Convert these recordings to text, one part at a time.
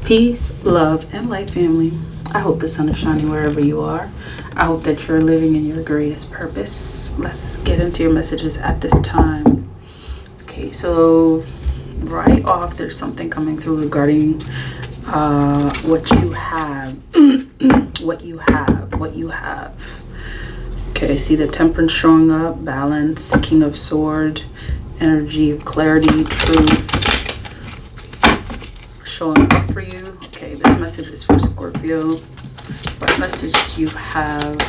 Peace, love, and light, family. I hope the sun is shining wherever you are. I hope that you're living in your greatest purpose. Let's get into your messages at this time. Okay, so right off, there's something coming through regarding what you have. what you have. Okay, I see the Temperance showing up, balance, King of Sword, energy of clarity, truth, showing up for you. Okay, this message is for Scorpio. What message do you have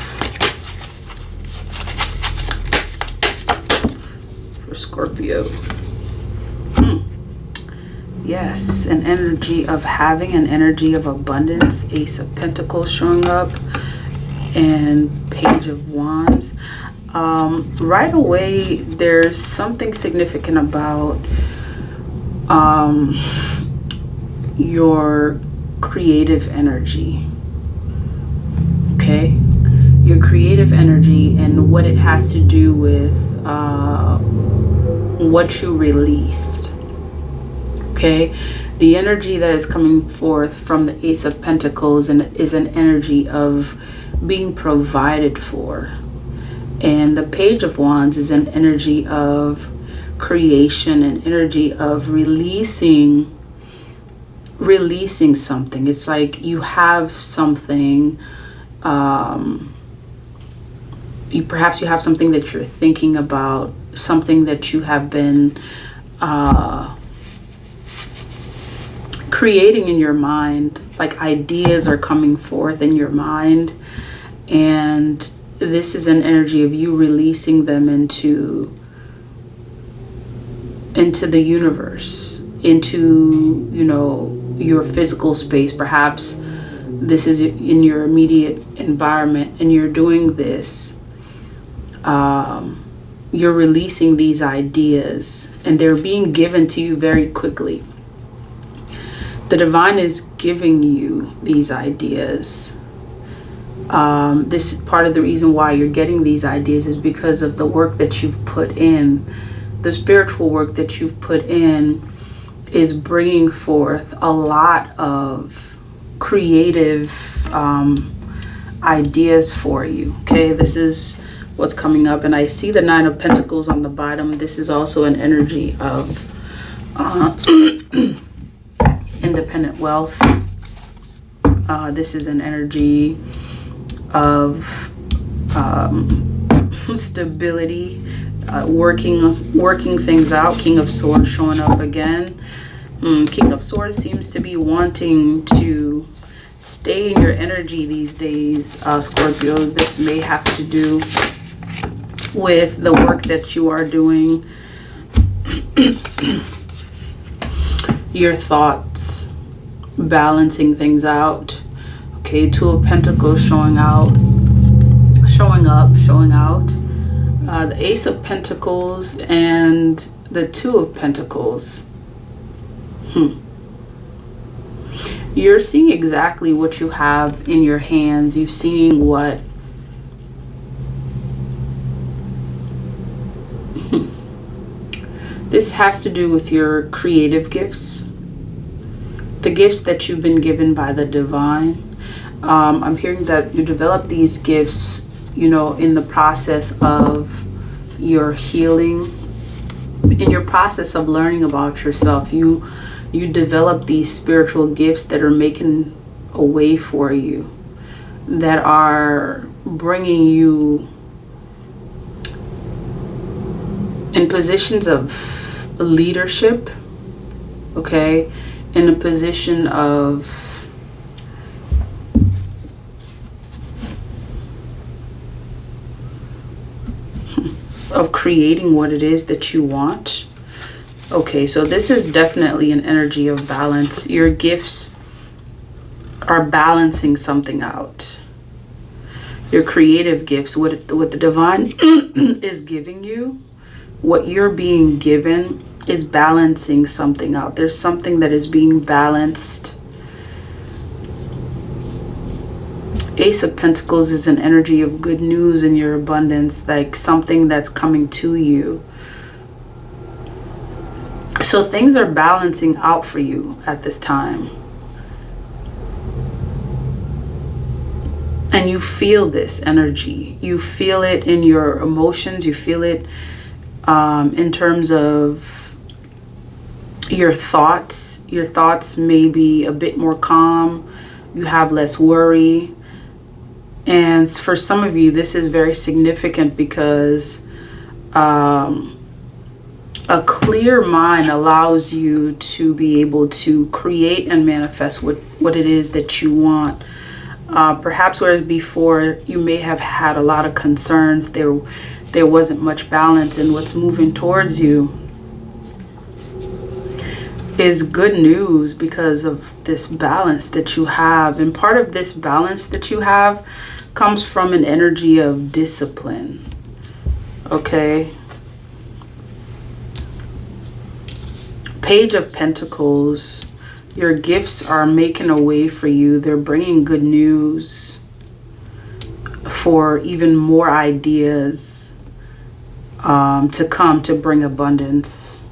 for Scorpio? Yes, an energy of having, an energy of abundance, Ace of Pentacles showing up, and Page of Wands. Right away, there's something significant about your creative energy. Okay, your creative energy and what it has to do with what you released. Okay, the energy that is coming forth from the Ace of Pentacles and is an energy of being provided for, and the Page of Wands is an energy of creation, an energy of releasing something. It's like you have something, perhaps you have something that you're thinking about, something that you have been creating in your mind, like ideas are coming forth in your mind, and this is an energy of you releasing them into the universe, into, you know, your physical space. Perhaps this is in your immediate environment and you're doing this. You're releasing these ideas and they're being given to you very quickly. The divine is giving you these ideas. This is part of the reason why you're getting these ideas is because of the work that you've put in. The spiritual work that you've put in is bringing forth a lot of creative ideas for you. Okay, this is what's coming up, and I see the Nine of Pentacles on the bottom. This is also an energy of independent wealth. This is an energy of stability, working things out. King of Swords showing up again. King of Swords seems to be wanting to stay in your energy these days, Scorpios. This may have to do with the work that you are doing, your thoughts, balancing things out. Okay, Two of Pentacles showing up. The Ace of Pentacles and the Two of Pentacles. You're seeing exactly what you have in your hands. You're seeing what this has to do with your creative gifts, the gifts that you've been given by the divine. I'm hearing that you develop these gifts, you know, in the process of your healing, in your process of learning about yourself. You develop these spiritual gifts that are making a way for you, that are bringing you in positions of leadership, okay, in a position of creating what it is that you want. Okay, so this is definitely an energy of balance. Your gifts are balancing something out. Your creative gifts, what the divine is giving you, what you're being given is balancing something out. There's something that is being balanced. Ace of Pentacles is an energy of good news in your abundance, like something that's coming to you. So things are balancing out for you at this time. And you feel this energy. You feel it in your emotions. You feel it in terms of your thoughts. Your thoughts may be a bit more calm. You have less worry. And for some of you, this is very significant because a clear mind allows you to be able to create and manifest what it is that you want. Perhaps whereas before you may have had a lot of concerns, there wasn't much balance, and what's moving towards you is good news because of this balance that you have. And part of this balance that you have comes from an energy of discipline. Okay. Page of Pentacles. Your gifts are making a way for you. They're bringing good news for even more ideas to come to bring abundance.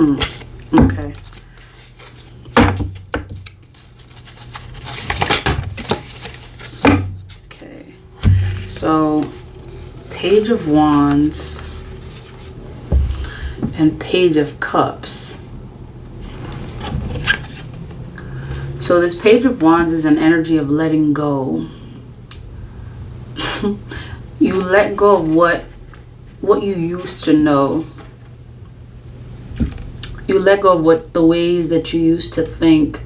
Okay. Okay. So, Page of Wands and Page of Cups. So this Page of Wands is an energy of letting go. You let go of what you used to know. You let go of the ways that you used to think.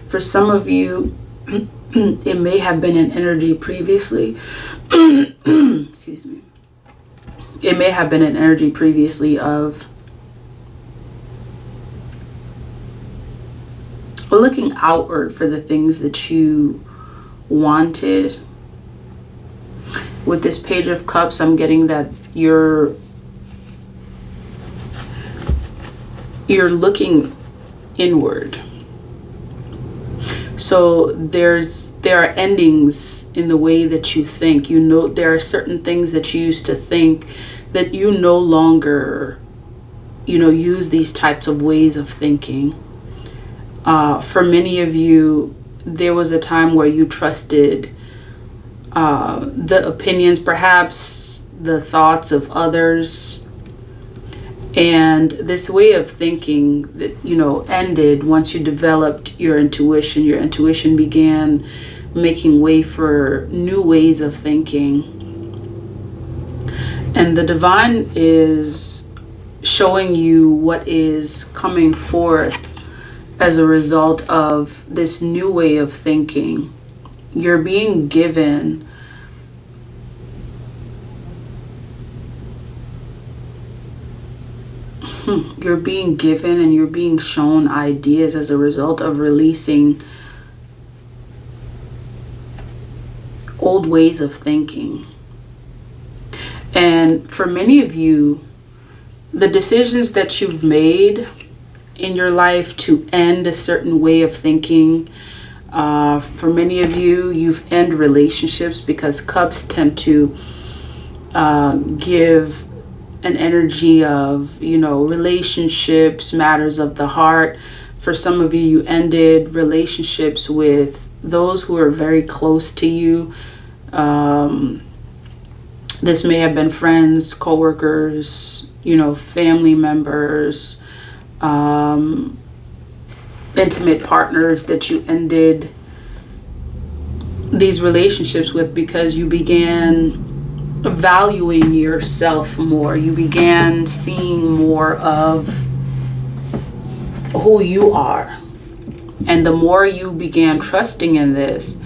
For some of you, it may have been an energy previously. Excuse me. It may have been an energy previously of looking outward for the things that you wanted. With this Page of Cups, I'm getting that you're looking inward. So there are endings in the way that you think. You know, there are certain things that you used to think that you no longer, use these types of ways of thinking. For many of you, there was a time where you trusted the opinions, perhaps the thoughts of others. And this way of thinking that, ended once you developed your intuition. Your intuition began making way for new ways of thinking. And the divine is showing you what is coming forth as a result of this new way of thinking. You're being given and you're being shown ideas as a result of releasing old ways of thinking. And for many of you, the decisions that you've made in your life to end a certain way of thinking, for many of you, you've ended relationships, because cups tend to give an energy of, relationships, matters of the heart. For some of you, you ended relationships with those who are very close to you. This may have been friends, co-workers, family members, intimate partners that you ended these relationships with because you began valuing yourself more. You began seeing more of who you are. And the more you began trusting in this,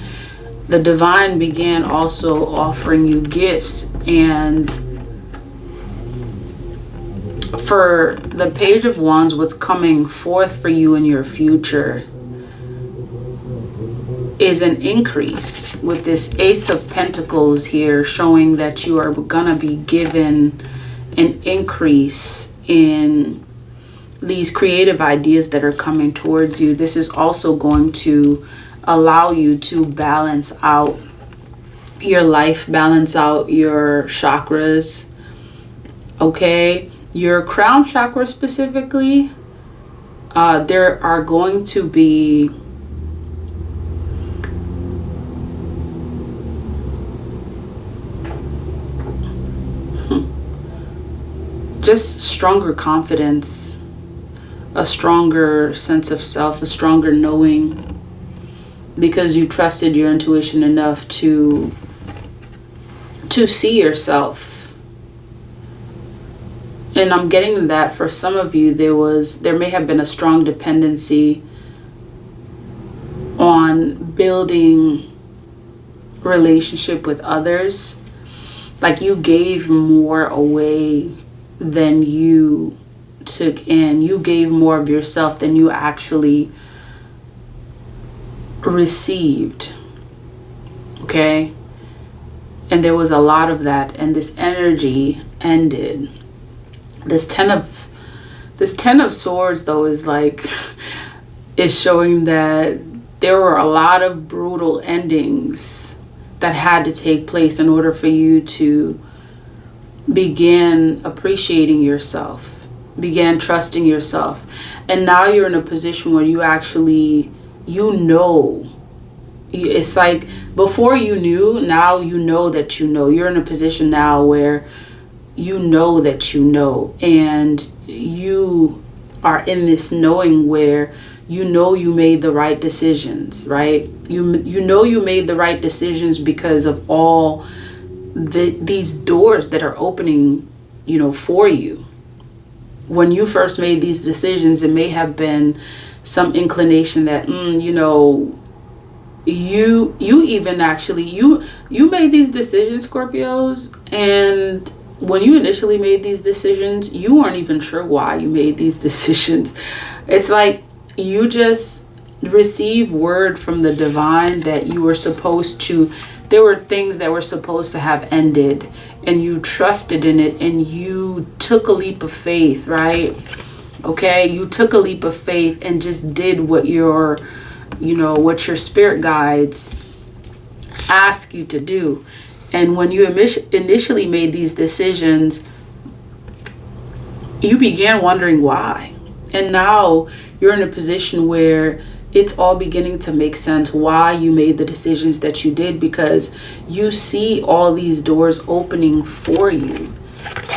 the divine began also offering you gifts. And for the Page of Wands, what's coming forth for you in your future is an increase, with this Ace of Pentacles here showing that you are gonna be given an increase in these creative ideas that are coming towards you. This is also going to allow you to balance out your life, balance out your chakras. Okay, your crown chakra specifically, there are going to be just stronger confidence, a stronger sense of self, a stronger knowing, because you trusted your intuition enough to see yourself. And I'm getting that for some of you, there may have been a strong dependency on building relationship with others. Like you gave more away than you took in. You gave more of yourself than you actually received. Okay? And there was a lot of that, and this energy ended. This ten of swords though is like is showing that there were a lot of brutal endings that had to take place in order for you to begin appreciating yourself, began trusting yourself. And now you're in a position where you actually, it's like before you knew, now you know that you know. You're in a position now where you know that you know, and you are in this knowing where you know you made the right decisions, right? You know you made the right decisions because of all these doors that are opening, for you. When you first made these decisions, it may have been some inclination that, you even actually, you made these decisions, Scorpios, and when you initially made these decisions, you weren't even sure why you made these decisions. It's like you just received word from the divine that you were supposed to, there were things that were supposed to have ended, and you trusted in it, and you took a leap of faith, right? Okay, you took a leap of faith and just did what your spirit guides ask you to do. And when you initially made these decisions, you began wondering why. And now you're in a position where it's all beginning to make sense why you made the decisions that you did, because you see all these doors opening for you.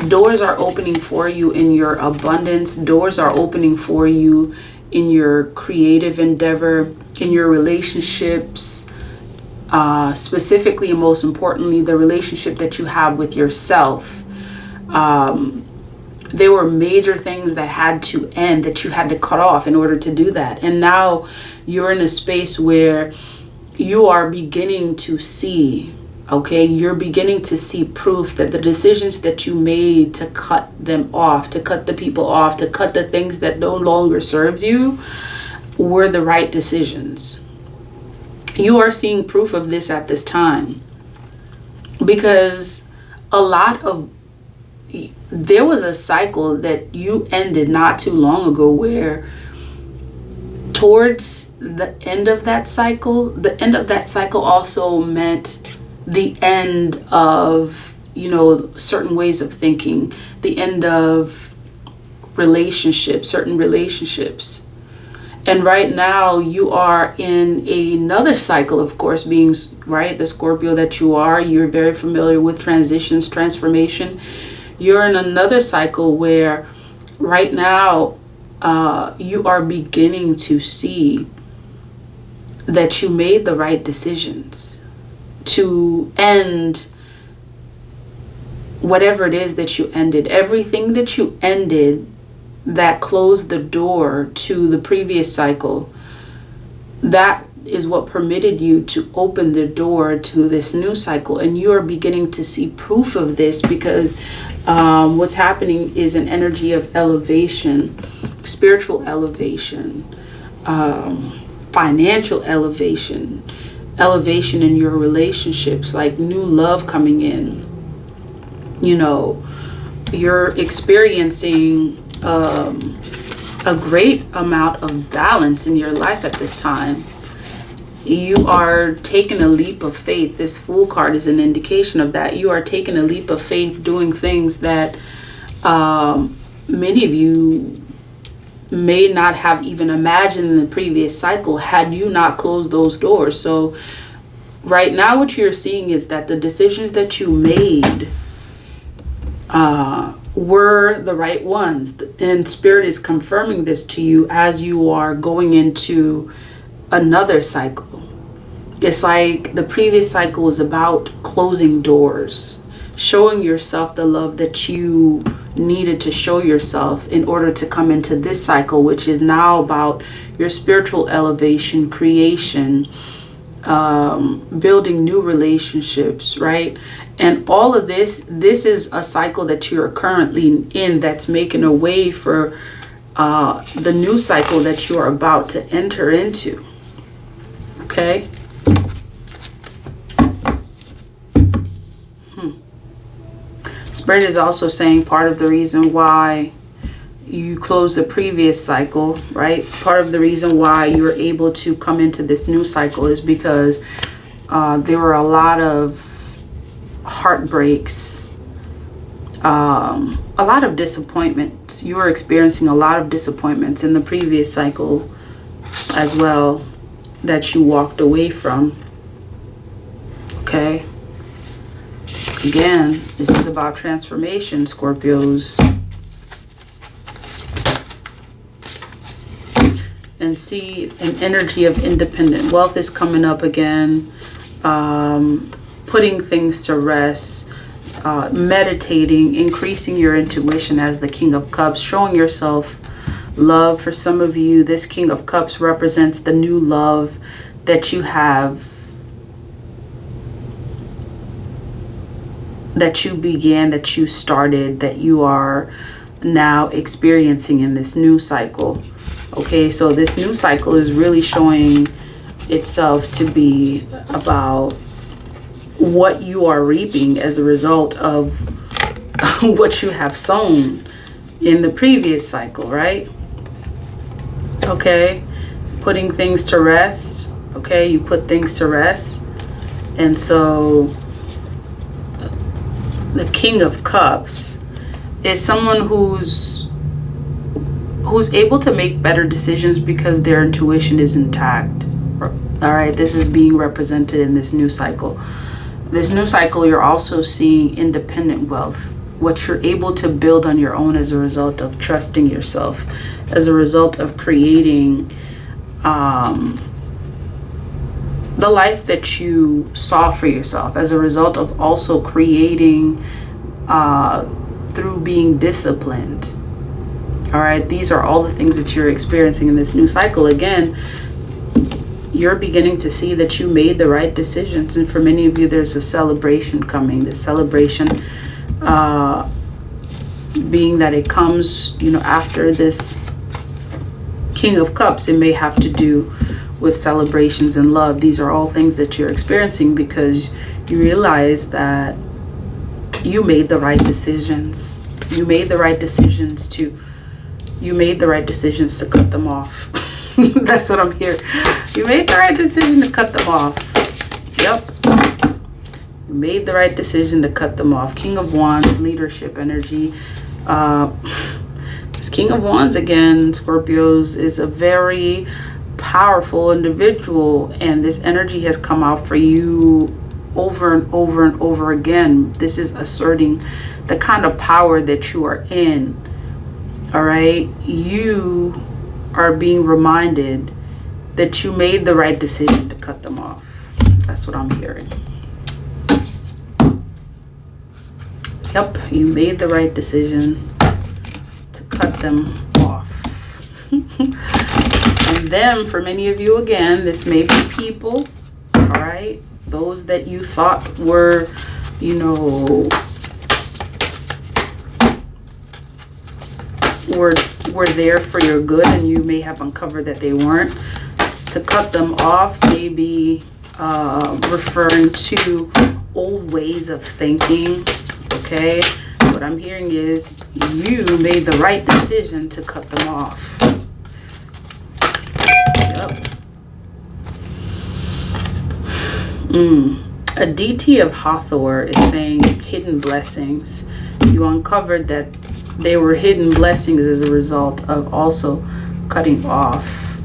Doors are opening for you in your abundance. Doors are opening for you in your creative endeavor, in your relationships, specifically and most importantly, the relationship that you have with yourself. There were major things that had to end, that you had to cut off in order to do that. And now you're in a space where you are beginning to see, okay, you're beginning to see proof that the decisions that you made to cut them off, to cut the people off, to cut the things that no longer serves you, were the right decisions. You are seeing proof of this at this time, because there was a cycle that you ended not too long ago where towards the end of that cycle also meant the end of, certain ways of thinking, the end of certain relationships. And right now you are in another cycle, of course, being, right, the Scorpio that you are. You're very familiar with transitions, transformation. You're in another cycle where right now you are beginning to see that you made the right decisions to end whatever it is that you ended. Everything that you ended that closed the door to the previous cycle, that is what permitted you to open the door to this new cycle. And you are beginning to see proof of this, because what's happening is an energy of elevation, spiritual elevation, financial elevation in your relationships, like new love coming in. You're experiencing a great amount of balance in your life at this time. You are taking a leap of faith. This Fool card is an indication of that. You are taking a leap of faith, doing things that many of you may not have even imagined in the previous cycle had you not closed those doors. So right now what you're seeing is that the decisions that you made were the right ones. And Spirit is confirming this to you as you are going into another cycle. It's like the previous cycle was about closing doors, showing yourself the love that you needed to show yourself in order to come into this cycle, which is now about your spiritual elevation, creation, building new relationships, right? And all of this is a cycle that you're currently in that's making a way for the new cycle that you are about to enter into. Okay? Spirit is also saying part of the reason why you closed the previous cycle, right? Part of the reason why you were able to come into this new cycle is because there were a lot of heartbreaks, a lot of disappointments. You were experiencing a lot of disappointments in the previous cycle as well that you walked away from. Okay? Again, this is about transformation, Scorpios. And see, an energy of independent wealth is coming up again. Putting things to rest, meditating, increasing your intuition as the King of Cups, showing yourself love. For some of you, this King of Cups represents the new love that you have, that you began, that you started, that you are now experiencing in this new cycle. Okay, so this new cycle is really showing itself to be about what you are reaping as a result of what you have sown in the previous cycle, right? Okay, putting things to rest. Okay, you put things to rest. And so the King of Cups is someone who's able to make better decisions because their intuition is intact. All right, this is being represented in this new cycle. This new cycle, you're also seeing independent wealth, what you're able to build on your own as a result of trusting yourself, as a result of creating the life that you saw for yourself, as a result of also creating through being disciplined. All right, these are all the things that you're experiencing in this new cycle. Again, you're beginning to see that you made the right decisions. And for many of you, there's a celebration coming. This celebration being that it comes, after this King of Cups. It may have to do with celebrations and love. These are all things that you're experiencing because you realize that you made the right decisions. You made the right decisions to cut them off. That's what I'm hearing. You made the right decision to cut them off. Yep. You made the right decision to cut them off. King of Wands, leadership energy. This King of Wands, again, Scorpios, is a very powerful individual. And this energy has come out for you over and over and over again. This is asserting the kind of power that you are in. All right. You are being reminded that you made the right decision to cut them off. That's what I'm hearing. Yep, you made the right decision to cut them off. And then for many of you, again, this may be people, all right, those that you thought were, were there for your good, and you may have uncovered that they weren't. To cut them off may be referring to old ways of thinking. Okay, what I'm hearing is you made the right decision to cut them off. Yep. A DT of Hathor is saying hidden blessings. You uncovered that they were hidden blessings as a result of also cutting off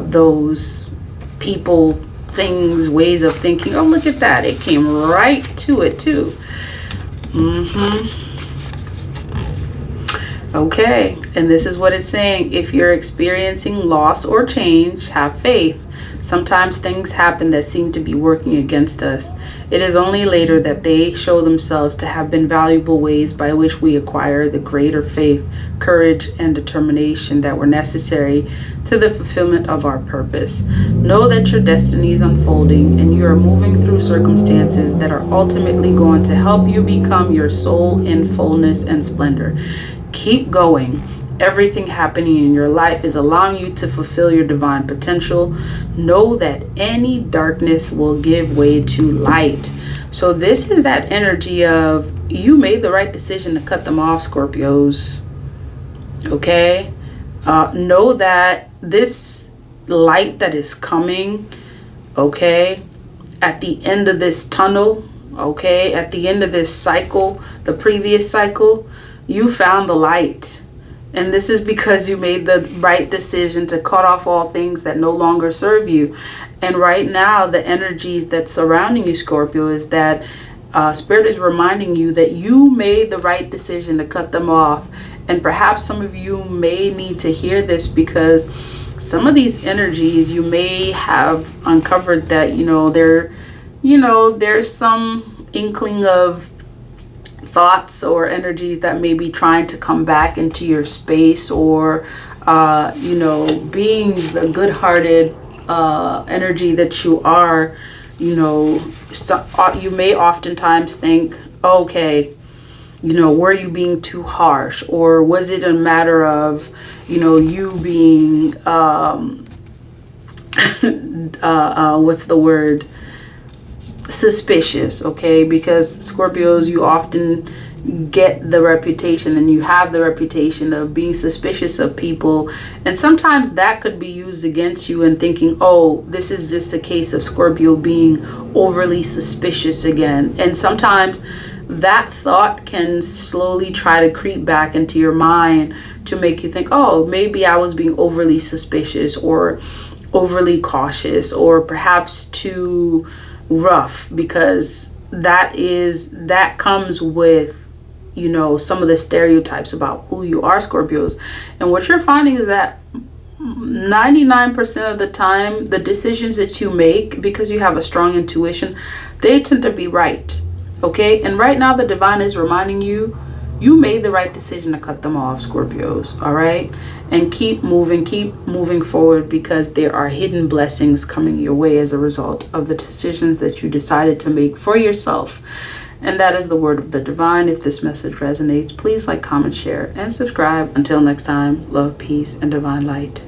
those people, things, ways of thinking. Oh, look at that. It came right to it too. Okay, and this is what it's saying. If you're experiencing loss or change, have faith. Sometimes things happen that seem to be working against us. It is only later that they show themselves to have been valuable ways by which we acquire the greater faith, courage, and determination that were necessary to the fulfillment of our purpose. Know that your destiny is unfolding and you are moving through circumstances that are ultimately going to help you become your soul in fullness and splendor. Keep going. Everything happening in your life is allowing you to fulfill your divine potential. Know that any darkness will give way to light. So this is that energy of you made the right decision to cut them off, Scorpios. Okay? Know that this light that is coming, okay, at the end of this tunnel, okay, at the end of this cycle, the previous cycle, you found the light. And this is because you made the right decision to cut off all things that no longer serve you. And right now, the energies that's surrounding you, Scorpio, is that Spirit is reminding you that you made the right decision to cut them off. And perhaps some of you may need to hear this, because some of these energies you may have uncovered that, there's some inkling of thoughts or energies that may be trying to come back into your space, or being the good-hearted energy that you are. You may oftentimes think, okay, were you being too harsh, or was it a matter of you being what's the word, suspicious? Okay, because Scorpios, you often get the reputation, and you have the reputation of being suspicious of people, and sometimes that could be used against you and thinking, oh, this is just a case of Scorpio being overly suspicious again. And sometimes that thought can slowly try to creep back into your mind to make you think, oh, maybe I was being overly suspicious or overly cautious, or perhaps too rough, because that comes with some of the stereotypes about who you are, Scorpios. And what you're finding is that 99% of the time, the decisions that you make, because you have a strong intuition, they tend to be right. Okay, and right now the divine is reminding you, you made the right decision to cut them off, Scorpios. All right, and keep moving forward, because there are hidden blessings coming your way as a result of the decisions that you decided to make for yourself. And that is the word of the divine. If this message resonates, please like, comment, share, and subscribe. Until next time, love, peace, and divine light.